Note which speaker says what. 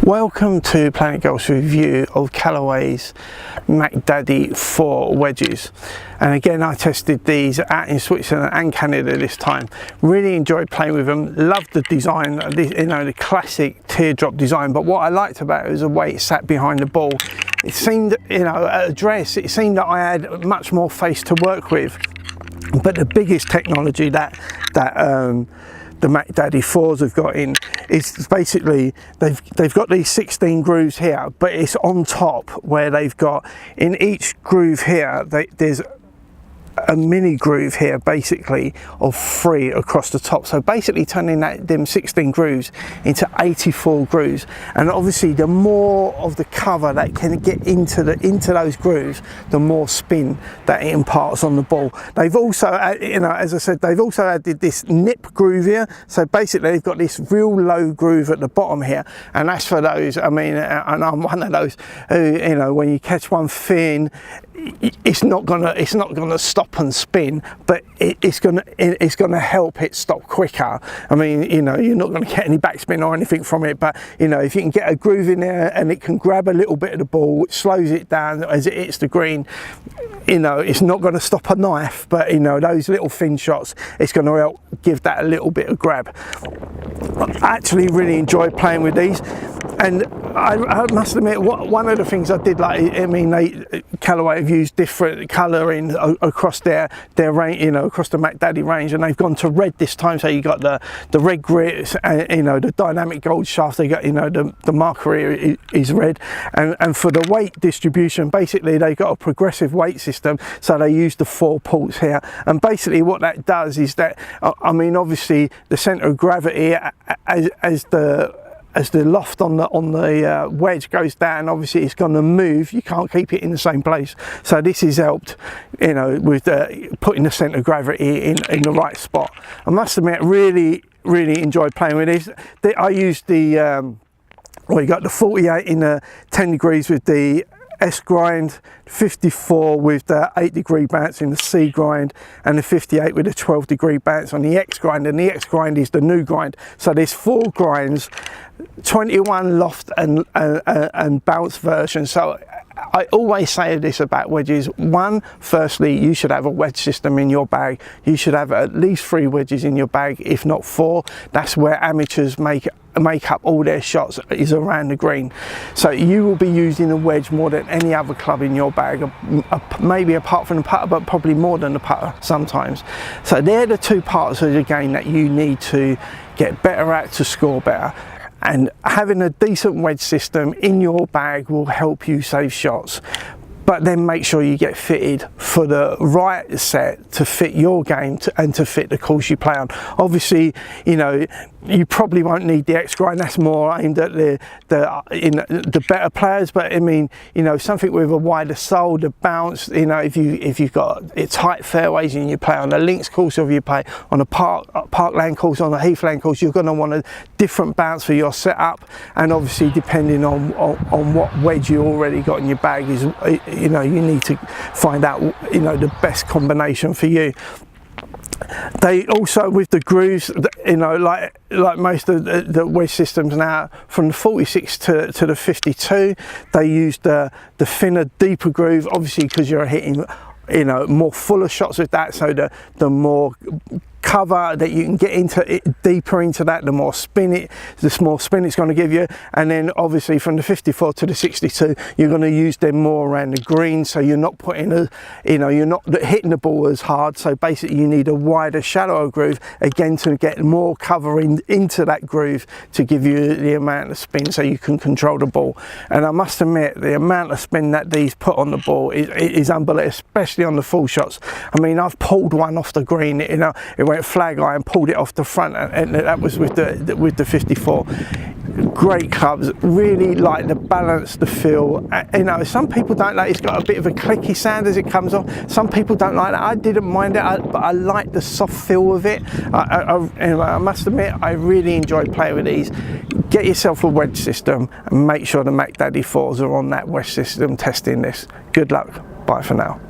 Speaker 1: Welcome to Planet Golf's review of Callaway's Mack Daddy 4 wedges. And again, I tested these out in Switzerland and Canada this time. Really enjoyed playing with them. Loved the design, the classic teardrop design. But what I liked about it was the way it sat behind the ball. It seemed, at address, it seemed that I had much more face to work with. But the biggest technology that the Mack Daddy 4s have got in is basically they've got these 16 grooves here, but it's on top where they've got in each groove here there's a mini groove here basically of 3 across the top, so basically turning them 16 grooves into 84 grooves. And obviously the more of the cover that can get into those grooves, the more spin that it imparts on the ball. They've also as I said, they've also added this nip groove here, so basically they've got this real low groove at the bottom here, and that's for those, and I'm one of those who, when you catch one thin, it's not gonna stop and spin, but it's gonna help it stop quicker. You're not gonna get any backspin or anything from it, but if you can get a groove in there and it can grab a little bit of the ball, it slows it down as it hits the green. It's not going to stop a knife, but those little thin shots, it's going to help give that a little bit of grab. I actually really enjoyed playing with these, and I must admit, one of the things I did like, Callaway have used different colouring across their range, across the Mack Daddy range, and they've gone to red this time. So you got the red grips, and the dynamic gold shaft. They got the marker here is red, and for the weight distribution, basically they got a progressive weight system. So they use the 4 ports here, and basically what that does is that obviously the centre of gravity as the loft on the wedge goes down, obviously it's going to move. You can't keep it in the same place. So this has helped, with putting the centre of gravity in the right spot. I must admit, really enjoyed playing with this. I used you got the 48 in the 10 degrees with the S grind, 54 with the 8-degree bounce in the C grind, and the 58 with the 12-degree bounce on the X grind. And the X grind is the new grind. So there's 4 grinds, 21 loft and bounce version. So I always say this about wedges. One, firstly, you should have a wedge system in your bag. You should have at least 3 wedges in your bag, if not 4. That's where amateurs make up all their shots, is around the green. So you will be using a wedge more than any other club in your bag, maybe apart from the putter, but probably more than the putter sometimes. So they're the 2 parts of the game that you need to get better at to score better. And having a decent wedge system in your bag will help you save shots. But then make sure you get fitted for the right set to fit your game and to fit the course you play on. Obviously, you probably won't need the X grind. That's more aimed at the better players. But something with a wider sole, the bounce. If you've got tight fairways and you play on a links course, or if you play on a parkland course, on a heathland course, you're going to want a different bounce for your setup. And obviously, depending on what wedge you already got in your bag, you need to find out the best combination for you. They also, with the grooves, like most of the wedge systems now, from the 46 to the 52, they use the thinner, deeper groove, obviously because you're hitting more fuller shots with that. So the more cover that you can get into it, deeper into that, the more spin it's going to give you. And then obviously from the 54 to the 62, you're going to use them more around the green, so you're not putting you're not hitting the ball as hard. So basically you need a wider, shallower groove, again, to get more cover into that groove to give you the amount of spin so you can control the ball. And I must admit, the amount of spin that these put on the ball is unbelievable, especially on the full shots. I've pulled one off the green, it went flag eye and pulled it off the front, and that was with the 54. Great clubs, really like the balance, the feel. Some people don't like it's got a bit of a clicky sound as it comes off. Some people don't like that. I didn't mind it, but I like the soft feel of it. I must admit, I really enjoyed playing with these. Get yourself a wedge system and make sure the Mack Daddy 4s are on that wedge system testing this. Good luck. Bye for now.